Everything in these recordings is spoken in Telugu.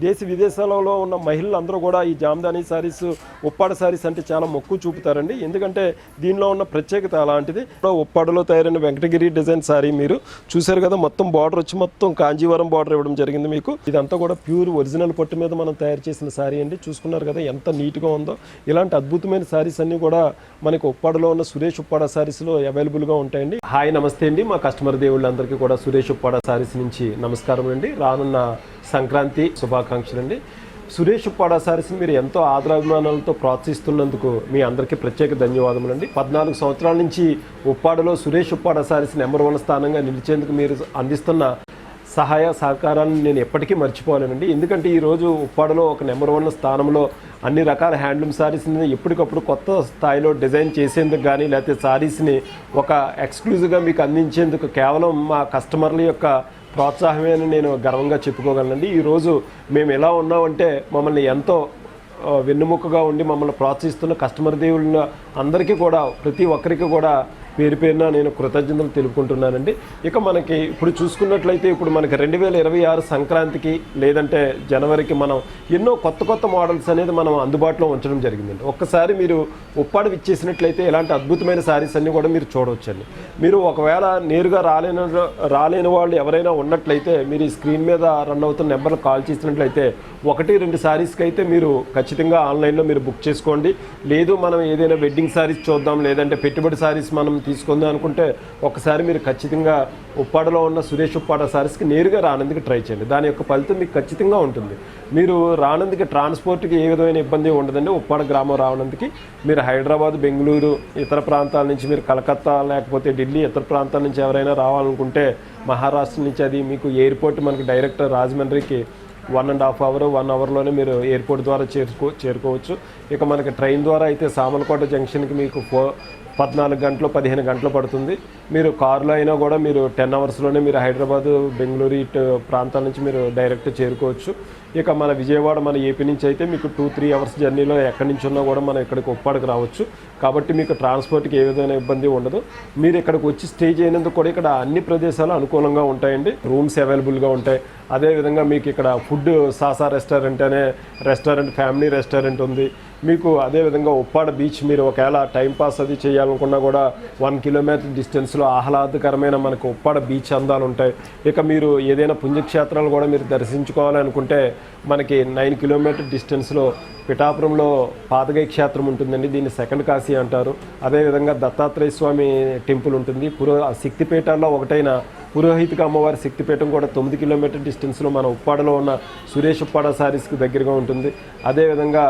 దేశ విదేశాలలో ఉన్న మహిళలందరూ కూడా ఈ జామ్దాని సారీస్, ఉప్పాడ సారీస్ అంటే చాలా మొక్కు చూపుతారండి. ఎందుకంటే దీనిలో ఉన్న ప్రత్యేకత అలాంటిది. ఉప్పాడలో తయారైన వెంకటగిరి డిజైన్ సారీ మీరు చూశారు కదా. మొత్తం బార్డర్ వచ్చి మొత్తం కాంజీవరం బార్డర్ ఇవ్వడం జరిగింది మీకు. ఇదంతా కూడా ప్యూర్ ఒరిజినల్ పట్టు మీద మనం తయారు చేసిన సారీ అండి. చూసుకున్నారు కదా ఎంత నీట్గా ఉందో. ఇలాంటి అద్భుతమైన సారీస్ అన్నీ కూడా మనకి ఉప్పాడలో ఉన్న సురేష్ ఉప్పాడ సారీస్లో అవైలబుల్గా ఉంటాయండి. హాయ్ నమస్తే అండి. మా కస్టమర్ దేవుళ్ళందరికీ కూడా సురేష్ ఉప్పాడ సారీస్ నుంచి నమస్కారం అండి. రానున్న సంక్రాంతి శుభాకాంక్షలు అండి. సురేష్ ఉప్పాడ సారీస్ని మీరు ఎంతో ఆదరాభిమానాలతో ప్రోత్సహిస్తున్నందుకు మీ అందరికీ ప్రత్యేక ధన్యవాదములు అండి. 14 సంవత్సరాల నుంచి ఉప్పాడలో సురేష్ ఉప్పాడ సారీస్ నెంబర్ 1 స్థానంగా నిలిచేందుకు మీరు అందిస్తున్న సహాయ సహకారాన్ని నేను ఎప్పటికీ మర్చిపోలేనండి. ఎందుకంటే ఈరోజు ఉప్పాడలో ఒక నెంబర్ 1 స్థానంలో అన్ని రకాల హ్యాండ్లూమ్ సారీస్ని ఎప్పటికప్పుడు కొత్త స్థాయిలో డిజైన్ చేసేందుకు కానీ లేకపోతే సారీస్ని ఒక ఎక్స్క్లూజివ్గా మీకు అందించేందుకు కేవలం మా కస్టమర్ల యొక్క ప్రోత్సాహమే అని నేను గర్వంగా చెప్పుకోగలనండి. ఈరోజు మేము ఎలా ఉన్నామంటే మమ్మల్ని ఎంతో వెన్నుముకగా ఉండి మమ్మల్ని ప్రోత్సహిస్తున్న కస్టమర్ దేవుళ్ళ అందరికీ కూడా ప్రతి ఒక్కరికి కూడా పేరు పేరున నేను కృతజ్ఞతలు తెలుపుకుంటున్నానండి. ఇక మనకి ఇప్పుడు చూసుకున్నట్లయితే ఇప్పుడు మనకి 2026 సంక్రాంతికి లేదంటే జనవరికి మనం ఎన్నో కొత్త మోడల్స్ అనేది మనం అందుబాటులో ఉంచడం జరిగిందండి. ఒక్కసారి మీరు ఉప్పాడ విచ్చేసినట్లయితే ఇలాంటి అద్భుతమైన శారీస్ అన్నీ కూడా మీరు చూడవచ్చండి. మీరు ఒకవేళ నేరుగా రాలేని వాళ్ళు ఎవరైనా ఉన్నట్లయితే మీరు ఈ స్క్రీన్ మీద రన్ అవుతున్న నెంబర్కి కాల్ చేసినట్లయితే 1-2 శారీస్కి అయితే మీరు ఖచ్చితంగా ఆన్లైన్లో మీరు బుక్ చేసుకోండి. లేదు మనం ఏదైనా వెడ్డింగ్ శారీస్ చూద్దాం లేదంటే పెట్టుబడి శారీస్ మనం తీసుకుందాం అనుకుంటే ఒకసారి మీరు ఖచ్చితంగా ఉప్పాడలో ఉన్న సురేష్ ఉప్పాడ సారీస్కి నేరుగా రానందుకు ట్రై చేయండి. దాని యొక్క ఫలితం మీకు ఖచ్చితంగా ఉంటుంది. మీరు రానందుకు ట్రాన్స్పోర్ట్కి ఏ విధమైన ఇబ్బంది ఉండదండి. ఉప్పాడ గ్రామం రావడానికి మీరు హైదరాబాద్, బెంగళూరు, ఇతర ప్రాంతాల నుంచి మీరు కలకత్తా లేకపోతే ఢిల్లీ ఇతర ప్రాంతాల నుంచి ఎవరైనా రావాలనుకుంటే మహారాష్ట్ర నుంచి అది మీకు ఎయిర్పోర్ట్ మనకి డైరెక్ట్ రాజమండ్రికి 1.5 అవర్ 1 అవర్లోనే మీరు ఎయిర్పోర్ట్ ద్వారా చేరుకోవచ్చు. ఇక మనకి ట్రైన్ ద్వారా అయితే సామర్లకోట జంక్షన్కి మీకు 14 గంటలు 15 గంటలు పడుతుంది. మీరు కారులో అయినా కూడా మీరు 10 అవర్స్లోనే మీరు హైదరాబాదు, బెంగళూరు ఇటు ప్రాంతాల నుంచి మీరు డైరెక్ట్ చేరుకోవచ్చు. ఇక మన విజయవాడ మన ఏపీ నుంచి అయితే మీకు 2-3 అవర్స్ జర్నీలో ఎక్కడి నుంచి ఉన్నా కూడా మనం ఇక్కడికి ఉప్పాడకు రావచ్చు. కాబట్టి మీకు ట్రాన్స్పోర్ట్కి ఏ విధమైన ఇబ్బంది ఉండదు. మీరు ఇక్కడికి వచ్చి స్టే చేయనందుకు కూడా ఇక్కడ అన్ని ప్రదేశాలు అనుకూలంగా ఉంటాయండి. రూమ్స్ అవైలబుల్గా ఉంటాయి. అదేవిధంగా మీకు ఇక్కడ ఫుడ్ సాసా రెస్టారెంట్ అనే రెస్టారెంట్, ఫ్యామిలీ రెస్టారెంట్ ఉంది మీకు. అదేవిధంగా ఉప్పాడ బీచ్ మీరు ఒకవేళ టైంపాస్ అది చేయాలనుకున్నా కూడా 1 కిలోమీటర్ డిస్టెన్స్లో ఆహ్లాదకరమైన మనకు ఉప్పాడ బీచ్ అందాలు ఉంటాయి. ఇక మీరు ఏదైనా పుణ్యక్షేత్రాలు కూడా మీరు దర్శించుకోవాలనుకుంటే మనకి 9 కిలోమీటర్ డిస్టెన్స్లో పిఠాపురంలో పాతగై క్షేత్రం ఉంటుందండి. దీన్ని సెకండ్ కాశీ అంటారు. అదేవిధంగా దత్తాత్రేయ స్వామి టెంపుల్ ఉంటుంది. శక్తిపీఠాల్లో ఒకటైన పురోహితిక అమ్మవారి శక్తిపీఠం కూడా 9 కిలోమీటర్ డిస్టెన్స్లో మన ఉప్పాడలో ఉన్న సురేష్ ఉప్పాడ సారీస్కి దగ్గరగా ఉంటుంది. అదేవిధంగా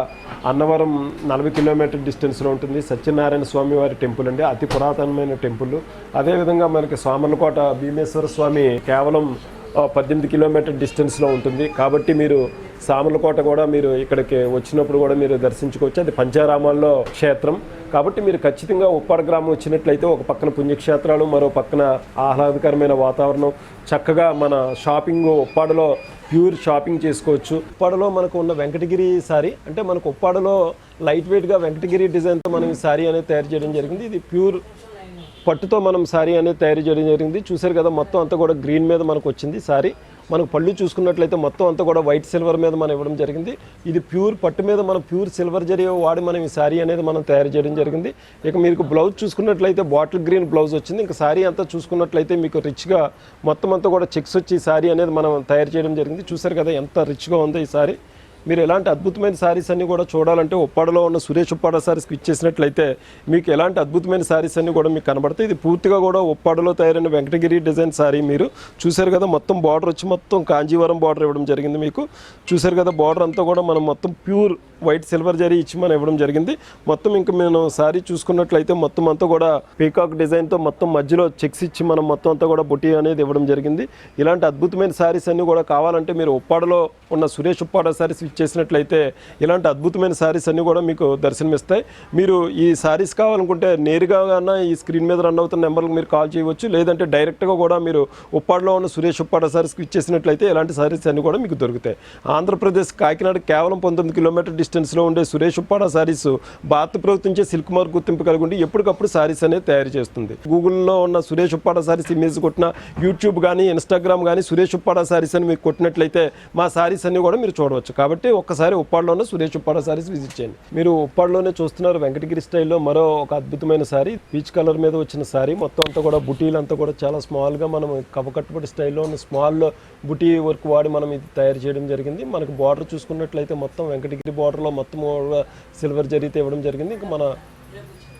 అన్నవరం 40 కిలోమీటర్ డిస్టెన్స్లో ఉంటుంది. సత్యనారాయణ స్వామి వారి టెంపుల్ అండి, అతి పురాతనమైన టెంపుల్. అదేవిధంగా మనకి సామర్లకోట భీమేశ్వర స్వామి కేవలం 18 కిలోమీటర్ డిస్టెన్స్లో ఉంటుంది. కాబట్టి మీరు సామర్లకోట కూడా మీరు ఇక్కడికి వచ్చినప్పుడు కూడా మీరు దర్శించుకోవచ్చు. అది పంచారామాల్లో క్షేత్రం. కాబట్టి మీరు ఖచ్చితంగా ఉప్పాడ గ్రామం వచ్చినట్లయితే ఒక పక్కన పుణ్యక్షేత్రాలు, మరో పక్కన ఆహ్లాదకరమైన వాతావరణం, చక్కగా మన షాపింగ్ ఉప్పాడలో ప్యూర్ షాపింగ్ చేసుకోవచ్చు. ఉప్పాడలో మనకు ఉన్న వెంకటగిరి సారీ అంటే మనకు ఉప్పాడలో లైట్ వెయిట్గా వెంకటగిరి డిజైన్తో మనం ఈ సారీ అనేది తయారు చేయడం జరిగింది. ఇది ప్యూర్ పట్టుతో మనం సారీ అనేది తయారు చేయడం జరిగింది. చూసారు కదా మొత్తం అంతా కూడా గ్రీన్ మీద మనకు వచ్చింది సారీ. మనకు పళ్ళు చూసుకున్నట్లయితే మొత్తం అంతా కూడా వైట్ సిల్వర్ మీద మనం ఇవ్వడం జరిగింది. ఇది ప్యూర్ పట్టు మీద మనం ప్యూర్ సిల్వర్ జరీ వాడి మనం ఈ సారీ అనేది మనం తయారు చేయడం జరిగింది. ఇక మీకు బ్లౌజ్ చూసుకున్నట్లయితే బాటిల్ గ్రీన్ బ్లౌజ్ వచ్చింది. ఇంకా సారీ అంతా చూసుకున్నట్లయితే మీకు రిచ్గా మొత్తం అంతా కూడా చెక్స్ వచ్చి ఈ సారీ అనేది మనం తయారు చేయడం జరిగింది. చూసారు కదా ఎంత రిచ్గా ఉందో ఈ సారీ. మీరు ఎలాంటి అద్భుతమైన సారీస్ అన్నీ కూడా చూడాలంటే ఉప్పాడలో ఉన్న సురేష్ ఉప్పాడ సారీస్కి ఇచ్చేసినట్లయితే మీకు ఎలాంటి అద్భుతమైన సారీస్ అన్నీ కూడా మీకు కనబడతాయి. ఇది పూర్తిగా కూడా ఉప్పాడలో తయారైన వెంకటగిరి డిజైన్ సారీ మీరు చూసారు కదా. మొత్తం బార్డర్ వచ్చి మొత్తం కాంజీవరం బార్డర్ ఇవ్వడం జరిగింది మీకు. చూసారు కదా బార్డర్ అంతా కూడా మనం మొత్తం ప్యూర్ వైట్ సిల్వర్ జరీ ఇచ్చి మనం ఇవ్వడం జరిగింది. మొత్తం ఇంకా మేము సారీ చూసుకున్నట్లయితే మొత్తం అంతా కూడా పీకాక్ డిజైన్తో మొత్తం మధ్యలో చెక్స్ ఇచ్చి మనం మొత్తం అంతా కూడా బుట్టి అనేది ఇవ్వడం జరిగింది. ఇలాంటి అద్భుతమైన సారీస్ అన్నీ కూడా కావాలంటే మీరు ఉప్పాడలో ఉన్న సురేష్ ఉప్పాడ సారీస్ చేసినట్లయితే ఇలాంటి అద్భుతమైన సారీస్ అన్నీ కూడా మీకు దర్శనమిస్తాయి. మీరు ఈ సారీస్ కావాలనుకుంటే నేరుగా ఈ స్క్రీన్ మీద రన్ అవుతున్న నెంబర్లకు మీరు కాల్ చేయవచ్చు. లేదంటే డైరెక్ట్గా కూడా మీరు ఉప్పాడలో ఉన్న సురేష్ ఉప్పాడ సారీస్కి ఇచ్చేసినట్లయితే ఇలాంటి సారీస్ అన్నీ కూడా మీకు దొరుకుతాయి. ఆంధ్రప్రదేశ్ కాకినాడ కేవలం 19 కిలోమీటర్ డిస్టెన్స్లో ఉండే సురేష్ ఉప్పాడ సారీస్ భారత ప్రభుత్వం సిల్క్ మార్క్ గుర్తింపు కలిగి ఉండి ఎప్పటికప్పుడు సారీస్ అనేది తయారు చేస్తుంది. గూగుల్లో ఉన్న సురేష్ ఉప్పాడ సారీస్ ఇమేజ్ కొట్టిన, యూట్యూబ్ కానీ ఇన్స్టాగ్రామ్ కానీ సురేష్ ఉప్పాడ సారీస్ అని మీకు కొట్టినట్లయితే మా సారీస్ అన్ని కూడా మీరు చూడవచ్చు. కాబట్టి ఒక్కసారి ఉప్పాడలో ఉన్న సురేష్ ఉప్పాడ సారీస్ విజిట్ చేయండి. మీరు ఉప్పాడలోనే చూస్తున్నారు వెంకటగిరి స్టైల్లో మరో ఒక అద్భుతమైన సారీ, పీచ్ కలర్ మీద వచ్చిన సారీ. మొత్తం అంతా కూడా బుటీలు అంతా కూడా చాలా స్మాల్గా మనం కవకట్టుబడి స్టైల్లో ఉన్న స్మాల్ బుటీ వర్క్ వాడి మనం ఇది తయారు చేయడం జరిగింది. మనకు బార్డర్ చూసుకున్నట్లయితే మొత్తం వెంకటగిరి బార్డర్లో మొత్తం సిల్వర్ జరీతో ఇవ్వడం జరిగింది. ఇంకా మన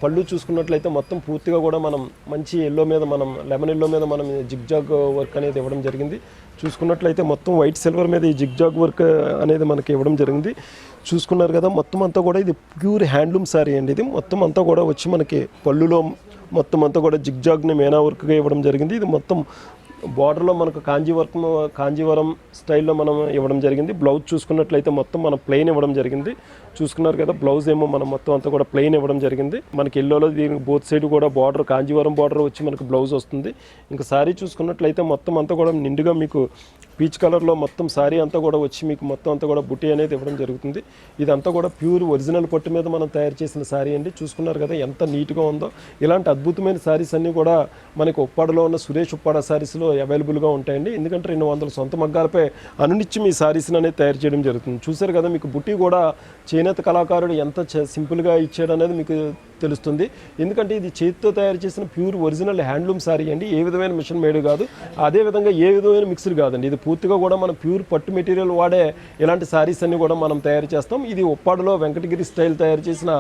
పళ్ళు చూసుకున్నట్లయితే మొత్తం పూర్తిగా కూడా మనం మంచి ఎల్లో మీద మనం లెమన్ ఎల్లో మీద మనం జిగ్జాగ్ వర్క్ అనేది ఇవ్వడం జరిగింది. చూసుకున్నట్లయితే మొత్తం వైట్ సిల్వర్ మీద ఈ జిగ్జాగ్ వర్క్ అనేది మనకి ఇవ్వడం జరిగింది. చూసుకున్నారు కదా, మొత్తం అంతా కూడా ఇది ప్యూర్ హ్యాండ్లూమ్ సారీ అండి. ఇది మొత్తం అంతా కూడా వచ్చి మనకి పళ్ళులో మొత్తం అంతా కూడా జిగ్జాగ్ని మేనా వర్క్గా ఇవ్వడం జరిగింది. ఇది మొత్తం బార్డర్లో మనకు కాంజీవరం స్టైల్లో మనం ఇవ్వడం జరిగింది. బ్లౌజ్ చూసుకున్నట్లయితే మొత్తం మనం ప్లెయిన్ ఇవ్వడం జరిగింది. చూసుకున్నారు కదా, బ్లౌజ్ ఏమో మనం మొత్తం అంతా కూడా ప్లెయిన్ ఇవ్వడం జరిగింది. మనకి ఎల్లోలో దీనికి బోత్ సైడ్ కూడా బార్డర్ కాంజీవరం బార్డర్ వచ్చి మనకు బ్లౌజ్ వస్తుంది. ఇంకా సారీ చూసుకున్నట్లయితే మొత్తం అంతా కూడా నిండుగా మీకు పీచ్ కలర్లో మొత్తం సారీ అంతా కూడా వచ్చి మీకు మొత్తం అంతా కూడా బుటీ అనేది ఇవ్వడం జరుగుతుంది. ఇదంతా కూడా ప్యూర్ ఒరిజినల్ పట్టు మీద మనం తయారు చేసిన సారీ అండి. చూసుకున్నారు కదా ఎంత నీట్గా ఉందో. ఇలాంటి అద్భుతమైన సారీస్ అన్నీ కూడా మనకి ఉప్పాడలో ఉన్న సురేష్ ఉప్పాడ సారీస్లో అవైలబుల్గా ఉంటాయండి. ఎందుకంటే 200 సొంత మగ్గాలపై అనునిత్యం ఈ సారీస్ని అనేది తయారు చేయడం జరుగుతుంది. చూసారు కదా, మీకు బుటీ కూడా చేనేత కళాకారుడు ఎంత సింపుల్గా ఇచ్చాడు అనేది మీకు తెలుస్తుంది. ఎందుకంటే ఇది చేతితో తయారు చేసిన ప్యూర్ ఒరిజినల్ హ్యాండ్లూమ్ సారీ అండి. ఏ విధమైన మిషన్ మేడ్ కాదు, అదేవిధంగా ఏ విధమైన మిక్స్డ్ కాదండి. ఇది పూర్తిగా కూడా మనం ప్యూర్ పట్టు మెటీరియల్ వాడే ఇలాంటి సారీస్ అన్ని కూడా మనం తయారు చేస్తాం. ఇది ఉప్పాడలో వెంకటగిరి స్టైల్ తయారు చేసిన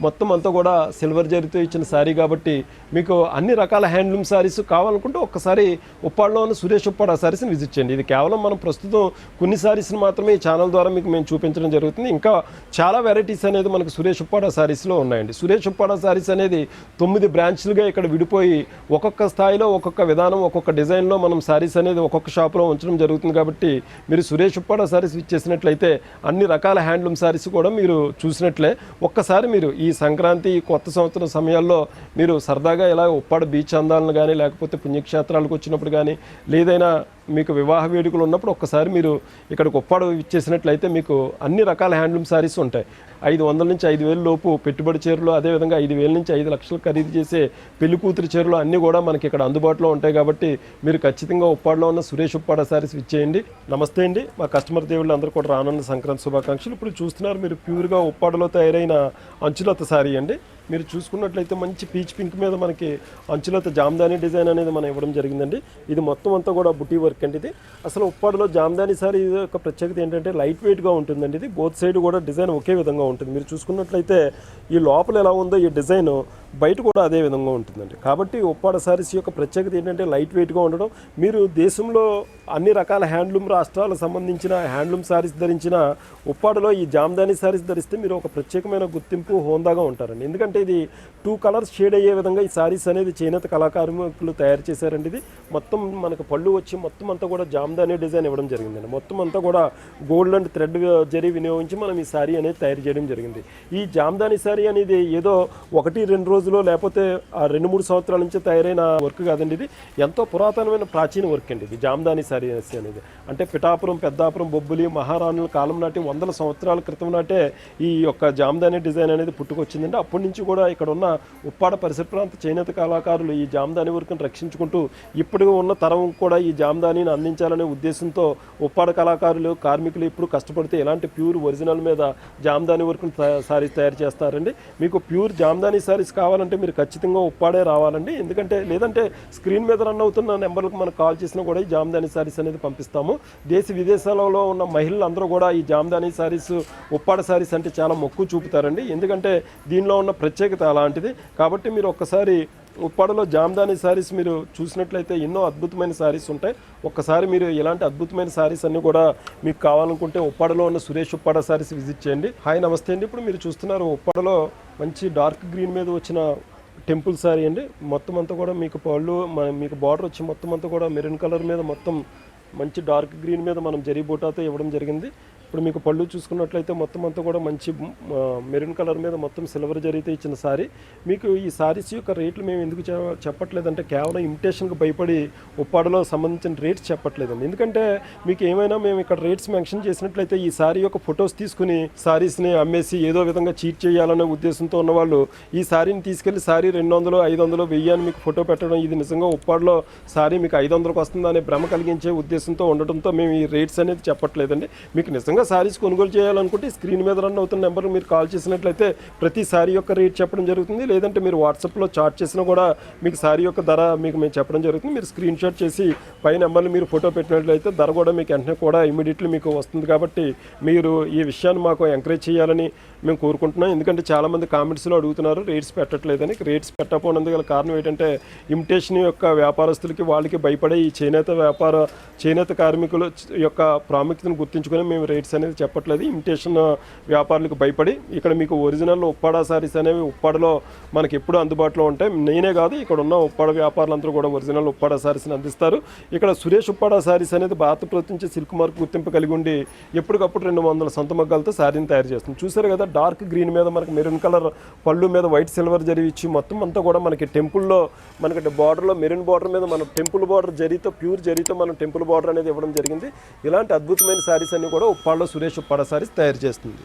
మొత్తం అంతా కూడా సిల్వర్ జరీతో ఇచ్చిన సారీ కాబట్టి మీకు అన్ని రకాల హ్యాండ్లూమ్ సారీస్ కావాలనుకుంటే ఒక్కసారి ఉప్పాడలో ఉన్న సురేష్ ఉప్పాడ సారీస్ని విజిట్ చేయండి. ఇది కేవలం మనం ప్రస్తుతం కొన్ని సారీస్ని మాత్రమే ఈ ఛానల్ ద్వారా మీకు మేము చూపించడం జరుగుతుంది. ఇంకా చాలా వెరైటీస్ అనేది మనకు సురేష్ ఉప్పాడ సారీస్లో ఉన్నాయండి. సురేష్ ఉప్పాడ సారీస్ అనేది 9 బ్రాంచ్లుగా ఇక్కడ విడిపోయి ఒక్కొక్క స్థాయిలో ఒక్కొక్క విధానం ఒక్కొక్క డిజైన్లో మనం సారీస్ అనేది ఒక్కొక్క షాప్లో ఉంచడం జరుగుతుంది. కాబట్టి మీరు సురేష్ ఉప్పాడ సారీస్ ఇచ్చేసినట్లయితే అన్ని రకాల హ్యాండ్లూమ్ సారీస్ కూడా మీరు చూసినట్లే. ఒక్కసారి మీరు ఈ సంక్రాంతి కొత్త సంవత్సరం సమయాల్లో మీరు సరదాగా ఇలా ఉప్పాడ బీచ్ అందాలను కానీ లేకపోతే పుణ్యక్షేత్రాలకు వచ్చినప్పుడు కానీ లేదైనా మీకు వివాహ వేడుకలు ఉన్నప్పుడు ఒక్కసారి మీరు ఇక్కడికి ఉప్పాడ ఇచ్చేసినట్లయితే మీకు అన్ని రకాల హ్యాండ్లూమ్ సారీస్ ఉంటాయి. 500 నుంచి 5,000 లోపు పెట్టుబడి చీరలు, అదేవిధంగా 5,000 నుంచి 5 లక్షలు ఖరీదు చేసే పెళ్లి కూతురు చీరలు అన్నీ కూడా మనకి ఇక్కడ అందుబాటులో ఉంటాయి. కాబట్టి మీరు ఖచ్చితంగా ఉప్పాడలో ఉన్న సురేష్ ఉప్పాడ సారీస్ ఇచ్చేయండి. నమస్తే అండి, మా కస్టమర్ దేవుళ్ళు అందరూ కూడా రానున్న సంక్రాంతి శుభాకాంక్షలు. ఇప్పుడు చూస్తున్నారు మీరు ప్యూర్గా ఉప్పాడలో తయారైన అంచులత సారీ అండి. మీరు చూసుకున్నట్లయితే మంచి పీచ్ పింక్ మీద మనకి అంచులత జామ్దాని డిజైన్ అనేది మనం ఇవ్వడం జరిగిందండి. ఇది మొత్తం అంతా కూడా బుటీ వర్క్ అండి. ఇది అసలు ఉప్పాడలో జామ్దాని సారీ యొక్క ప్రత్యేకత ఏంటంటే లైట్ వెయిట్గా ఉంటుందండి. ఇది బోత్ సైడ్ కూడా డిజైన్ ఒకే విధంగా ఉంటుంది. మీరు చూసుకున్నట్లయితే ఈ లోపల ఎలా ఉందో ఈ డిజైన్ బయట కూడా అదే విధంగా ఉంటుందండి. కాబట్టి ఉప్పాడ సారీస్ యొక్క ప్రత్యేకత ఏంటంటే లైట్ వెయిట్గా ఉండడం. మీరు దేశంలో అన్ని రకాల హ్యాండ్లూమ్ రాష్ట్రాలకు సంబంధించిన హ్యాండ్లూమ్ సారీస్ ధరించిన ఉప్పాడలో ఈ జామ్దాని సారీస్ ధరిస్తే మీరు ఒక ప్రత్యేకమైన గుర్తింపు హోందాగా ఉంటారండి. ఎందుకంటే ఇది 2 కలర్స్ షేడ్ అయ్యే విధంగా ఈ సారీస్ అనేది చేనేత కళాకారులు తయారు చేశారండి. ఇది మొత్తం మనకు పళ్ళు వచ్చి మొత్తం అంతా కూడా జామ్దాని డిజైన్ ఇవ్వడం జరిగిందండి. మొత్తం అంతా కూడా గోల్డ్ అండ్ థ్రెడ్ జరీ వినియోగించి మనం ఈ సారీ అనేది తయారు చేయడం జరిగింది. ఈ జామ్దాని సారీ అనేది ఏదో 1-2 రోజులు లేకపోతే 2-3 సంవత్సరాల నుంచి తయారైన వర్క్ కాదండి. ఇది ఎంతో పురాతనమైన ప్రాచీన వర్క్ అండి. ఇది జామ్దాని సారీ అనేది అంటే పిఠాపురం, పెద్దాపురం, బొబ్బులి మహారాణుల కాలం నాటి 100 సంవత్సరాల క్రితం నాటే ఈ యొక్క జామ్దాని డిజైన్ అనేది పుట్టుకొచ్చిందండి. అప్పటి నుంచి కూడా ఇక్కడ ఉన్న ఉప్పాడ పరిసర ప్రాంత చేనేత కళాకారులు ఈ జామ్దాని వర్క్ని రక్షించుకుంటూ ఇప్పటిగా ఉన్న తరం కూడా ఈ జామ్దానిని అందించాలనే ఉద్దేశంతో ఉప్పాడ కళాకారులు కార్మికులు ఇప్పుడు కష్టపడితే ఇలాంటి ప్యూర్ ఒరిజినల్ మీద జామ్దాని వర్క్ని సారీస్ తయారు చేస్తారండి. మీకు ప్యూర్ జామ్దాని సారీస్ కావాలంటే మీరు ఖచ్చితంగా ఉప్పాడే రావాలండి. ఎందుకంటే లేదంటే స్క్రీన్ మీద రన్ అవుతున్న నెంబర్లకు మనకు కాల్ చేసినా కూడా ఈ జామ్దాని సారీస్ అనేది పంపిస్తాము. దేశ విదేశాలలో ఉన్న మహిళలు అందరూ కూడా ఈ జామ్దాని సారీస్ ఉప్పాడ సారీస్ అంటే చాలా మొక్కు చూపుతారండి. ఎందుకంటే దీనిలో ఉన్న ప్రత్యేకత అలాంటిది. కాబట్టి మీరు ఒక్కసారి ఉప్పాడలో జామ్దాని సారీస్ మీరు చూసినట్లయితే ఎన్నో అద్భుతమైన సారీస్ ఉంటాయి. ఒక్కసారి మీరు ఇలాంటి అద్భుతమైన సారీస్ అన్నీ కూడా మీకు కావాలనుకుంటే ఉప్పాడలో ఉన్న సురేష్ ఉప్పాడ సారీస్ విజిట్ చేయండి. హాయ్ నమస్తే అండి. ఇప్పుడు మీరు చూస్తున్నారు ఉప్పాడలో మంచి డార్క్ గ్రీన్ మీద వచ్చిన టెంపుల్ సారీ అండి. మొత్తం అంతా కూడా మీకు పళ్ళు మీకు బార్డర్ వచ్చి మొత్తం అంతా కూడా మెరూన్ కలర్ మీద మొత్తం మంచి డార్క్ గ్రీన్ మీద మనం జరీ బూటాతో ఇవ్వడం జరిగింది. ఇప్పుడు మీకు పళ్ళు చూసుకున్నట్లయితే మొత్తం అంతా కూడా మంచి మెరూన్ కలర్ మీద మొత్తం సిల్వర్ జరిగితే ఇచ్చిన సారీ. మీకు ఈ సారీస్ యొక్క రేట్లు మేము ఎందుకు చెప్పట్లేదంటే కేవలం ఇమిటేషన్కి భయపడి ఉప్పాడలో సంబంధించిన రేట్స్ చెప్పట్లేదండి. ఎందుకంటే మీకు ఏమైనా మేము ఇక్కడ రేట్స్ మెన్షన్ చేసినట్లయితే ఈ సారీ యొక్క ఫొటోస్ తీసుకుని సారీస్ని అమ్మేసి ఏదో విధంగా చీట్ చేయాలనే ఉద్దేశంతో ఉన్నవాళ్ళు ఈ సారీని తీసుకెళ్లి సారీ 200, 500, 1000 అని మీకు ఫోటో పెట్టడం, ఇది నిజంగా ఉప్పాడలో సారీ మీకు 500కి వస్తుందనే భ్రమ కలిగించే ఉద్దేశంతో ఉండటంతో మేము ఈ రేట్స్ అనేది చెప్పట్లేదండి. మీకు నిజంగా సారీస్ కొనుగోలు చేయాలనుకుంటే స్క్రీన్ మీద రన్ అవుతున్న నెంబర్ మీరు కాల్ చేసినట్లయితే ప్రతి సారీ యొక్క రేట్ చెప్పడం జరుగుతుంది. లేదంటే మీరు వాట్సాప్లో చాట్ చేసినా కూడా మీకు సారీ యొక్క ధర మీకు మేము చెప్పడం జరుగుతుంది. మీరు స్క్రీన్ షాట్ చేసి పై నెంబర్లు మీరు ఫోటో పెట్టినట్లయితే ధర కూడా మీకు వెంటనే కూడా ఇమీడియట్లీ మీకు వస్తుంది. కాబట్టి మీరు ఈ విషయాన్ని మాకు ఎంకరేజ్ చేయాలని మేము కోరుకుంటున్నాం. ఎందుకంటే చాలామంది కామెంట్స్లో అడుగుతున్నారు రేట్స్ పెట్టట్లేదని. రేట్స్ పెట్టకపోవడానికి గల కారణం ఏంటంటే ఇమిటేషన్ యొక్క వ్యాపారస్తులకి వాళ్ళకి భయపడే ఈ చేనేత కార్మికుల యొక్క ప్రాముఖ్యతను గుర్తించుకొని మేము రేట్స్ అనేది చెప్పట్లేదు. ఇమిటేషన్ వ్యాపారులకు భయపడి ఇక్కడ మీకు ఒరిజినల్ ఉప్పాడ సారీస్ అనేవి ఉప్పాడలో మనకి ఎప్పుడూ అందుబాటులో ఉంటాయి. నేనే కాదు, ఇక్కడ ఉన్న ఉప్పాడ వ్యాపారులందరూ కూడా ఒరిజినల్ ఉప్పాడ సారీస్ని అందిస్తారు. ఇక్కడ సురేష్ ఉప్పాడ సారీస్ అనేది భారత ప్రభుత్వం నుంచి సిల్క్ మార్క్ గుర్తింపు కలిగి ఉండి ఎప్పటికప్పుడు 200 సొంత మగ్గాలతో సారీని తయారు చేస్తుంది. చూసారు కదా, డార్క్ గ్రీన్ మీద మనకి మెరూన్ కలర్ పళ్ళు మీద వైట్ సిల్వర్ జరీ ఇచ్చి మొత్తం అంతా కూడా మనకి టెంపుల్లో మనకి బార్డర్లో మెరూన్ బార్డర్ మీద మన టెంపుల్ బార్డర్ జరీతో ప్యూర్ జరీతో మనం టెంపుల్ బార్డర్ అనేది ఇవ్వడం జరిగింది. ఇలాంటి అద్భుతమైన సారీస్ అన్ని కూడా ఉప్పాడలో సురేష్ ఉప్పాడ సారీస్ తయారు చేస్తుంది.